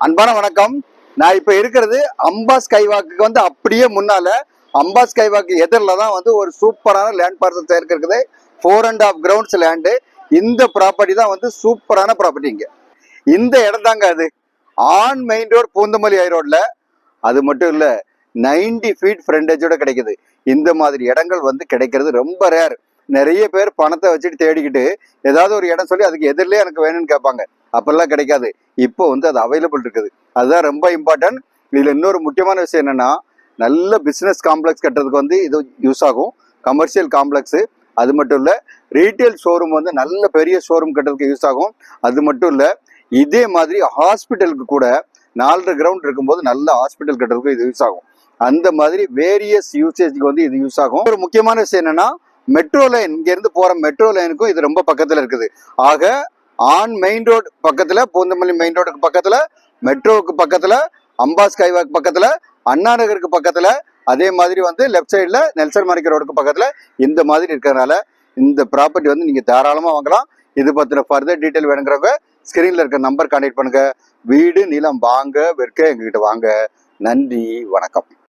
அன்பான வணக்கம். நான் இப்ப இருக்கிறது அம்பா ஸ்கைவாக்கு வந்து அப்படியே முன்னால அம்பா ஸ்கைவாக்கு எதிரில் தான் வந்து ஒரு சூப்பரான லேண்ட் பார்சல் இருக்குது. 4.5 கிரவுண்ட்ஸ் லேண்டு. இந்த ப்ராப்பர்ட்டி தான் வந்து சூப்பரான ப்ராப்பர்ட்டி. இந்த இடம் தாங்க அது on main road Poonamallee high ரோட்ல. அது மட்டும் இல்ல 90 ஃபீட் ஃப்ரண்டேஜோட கிடைக்குது. இந்த மாதிரி இடங்கள் வந்து கிடைக்கிறது ரொம்ப ரேர். நிறைய பேர் பணத்தை வச்சுட்டு தேடிக்கிட்டு ஏதாவது ஒரு இடம் சொல்லி அதுக்கு எதிரிலே எனக்கு வேணும்னு கேட்பாங்க. அப்பெல்லாம் கிடைக்காது. இப்போ வந்து அது அவைலபிள் இருக்குது. அதுதான் ரொம்ப இம்பார்ட்டன்ட். இதுல இன்னொரு முக்கியமான விஷயம் என்னன்னா, நல்ல பிசினஸ் காம்ப்ளெக்ஸ் கட்டுறதுக்கு வந்து இது யூஸ் ஆகும். Commercial complex. அது மட்டும் இல்ல ரீட்டைல் ஷோரூம் வந்து நல்ல பெரிய ஷோரூம் கட்டுறதுக்கு யூஸ் ஆகும். அது மட்டும் இல்ல இதே மாதிரி ஹாஸ்பிட்டலுக்கு கூட 4 கிரவுண்ட் இருக்கும்போது நல்ல ஹாஸ்பிட்டல் கட்டுறதுக்கு இது யூஸ் ஆகும். அந்த மாதிரி வேரியஸ் யூசேஜ்க்கு வந்து இது யூஸ் ஆகும். ஒரு முக்கியமான விஷயம் என்னன்னா, மெட்ரோ லைன், இங்க இருந்து போற மெட்ரோ லைனுக்கும் இது ரொம்ப பக்கத்துல இருக்குது. ஆக ஆன் மெயின் ரோடு பக்கத்துல, பூந்தமல்லி மெயின் ரோடுக்கு பக்கத்துல, மெட்ரோவுக்கு பக்கத்துல, அம்பா ஸ்கைவாக் பக்கத்துல, அண்ணா நகருக்கு பக்கத்துல, அதே மாதிரி வந்து லெஃப்ட் சைட்ல நெல்சன் மாணிக்க ரோடுக்கு பக்கத்துல இந்த மாதிரி இருக்கிறதுனால இந்த ப்ராப்பர்ட்டி வந்து நீங்க தாராளமா வாங்கலாம். இது பத்தின ஃபர்தர் டீட்டெயில் வேணுங்கிறவங்க ஸ்கிரீன்ல இருக்க நம்பர் கான்டாக்ட் பண்ணுங்க. வீடு நிலம் வாங்க விற்க எங்ககிட்ட வாங்க. நன்றி, வணக்கம்.